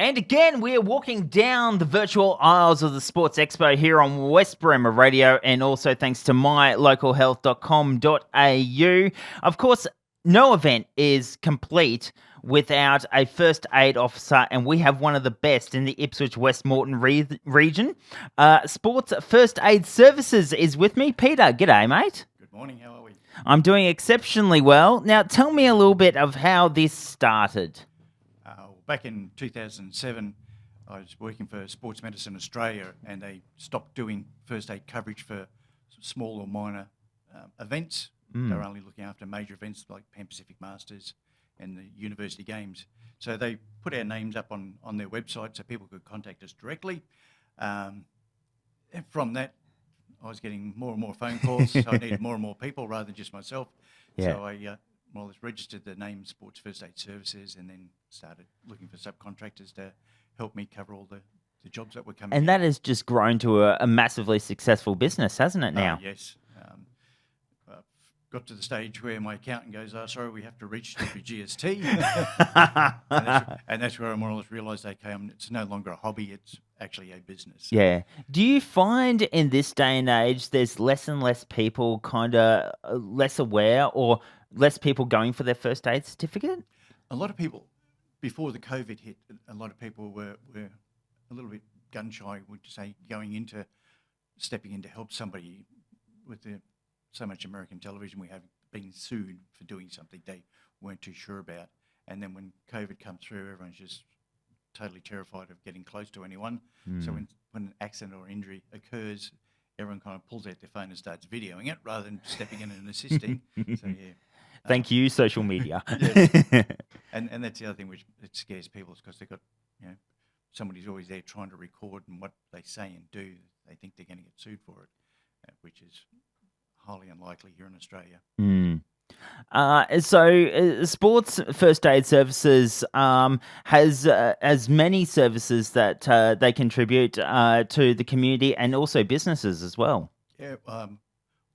And again, we are walking down the virtual aisles of the Sports Expo here on West Bremer Radio, and also thanks to mylocalhealth.com.au. Of course, no event is complete without a first aid officer, and we have one of the best in the Ipswich West Moreton region. Sports First Aid Services is with me. Peter, g'day, mate. Good morning, how are we? I'm doing exceptionally well. Now, tell me a little bit of how this started. Back in 2007, I was working for Sports Medicine Australia, and they stopped doing first aid coverage for small or minor events. They were only looking after major events like Pan Pacific Masters and the University Games. So they put our names up on their website so people could contact us directly. And from that, I was getting more and more phone calls, so I needed more and more people rather than just myself. Yeah. So I more or less registered the name Sports First Aid Services, and then started looking for subcontractors to help me cover all the jobs that were coming in. And that has just grown to a massively successful business, hasn't it now? Yes. Got to the stage where my accountant goes, sorry, we have to register for GST. and that's where I more or less realised, okay, it's no longer a hobby, it's actually a business. Yeah. Do you find in this day and age there's less and less people kind of less aware, or less people going for their first aid certificate? A lot of people, before the COVID hit, a lot of people were a little bit gun-shy, would you say, stepping in to help somebody with so much American television. We have been sued for doing something they weren't too sure about. And then when COVID comes through, everyone's just totally terrified of getting close to anyone. So when an accident or injury occurs, everyone kind of pulls out their phone and starts videoing it rather than stepping in and assisting. So, yeah. Thank you, social media. Yes. And that's the other thing which it scares people, is because they've got, somebody's always there trying to record, and what they say and do, they think they're going to get sued for it, which is highly unlikely here in Australia. So Sports First Aid Services has as many services that they contribute to the community, and also businesses as well. Yeah,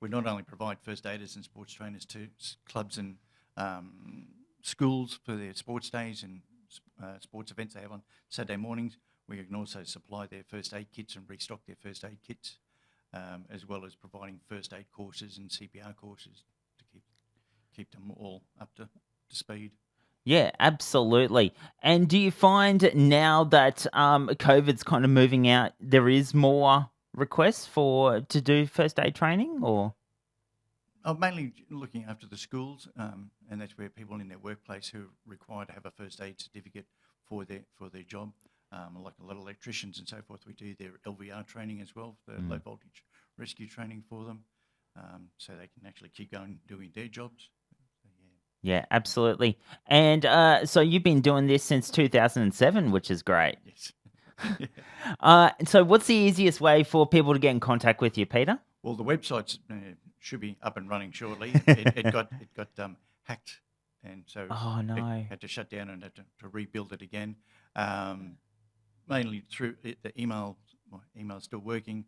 we not only provide first aiders and sports trainers to clubs and schools for their sports days and sports events they have on Saturday mornings. We can also supply their first aid kits and restock their first aid kits, as well as providing first aid courses and CPR courses to keep them all up to speed. Yeah, absolutely. And do you find now that COVID's kind of moving out, there is more requests to do first aid training, or? I'm mainly looking after the schools, and that's where people in their workplace who are required to have a first aid certificate for their job, like a lot of electricians and so forth. We do their LVR training as well, the low voltage rescue training for them, so they can actually keep going doing their jobs. Yeah, absolutely. And so you've been doing this since 2007, which is great. Yes. So what's the easiest way for people to get in contact with you, Peter? Well, the website should be up and running shortly. It got hacked, and so Oh, no. it had to shut down and had to rebuild it again. Mainly through the email. My email's still working,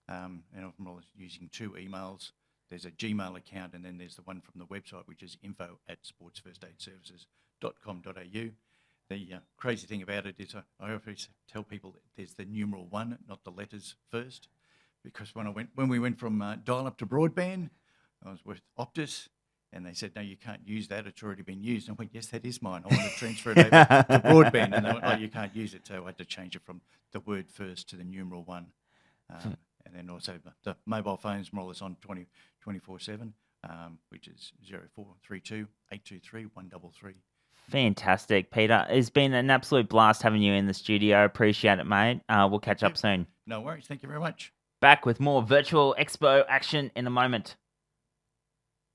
and I'm using two emails. There's a Gmail account, and then there's the one from the website, which is info@sportsfirstaidservices.com.au. The crazy thing about it is I always tell people that there's the numeral 1, not the letters first, because when we went from dial-up to broadband, I was with Optus, and they said, no, you can't use that, it's already been used. And I went, yes, that is mine. I want to transfer it over to broadband. And they went, oh, you can't use it. So I had to change it from the word first to the numeral 1. And then also the mobile phone's more or less on 24/7, which is 0432 823 133. Fantastic, Peter. It's been an absolute blast having you in the studio. Appreciate it, mate. We'll catch up soon. No worries. Thank you very much. Back with more virtual expo action in a moment.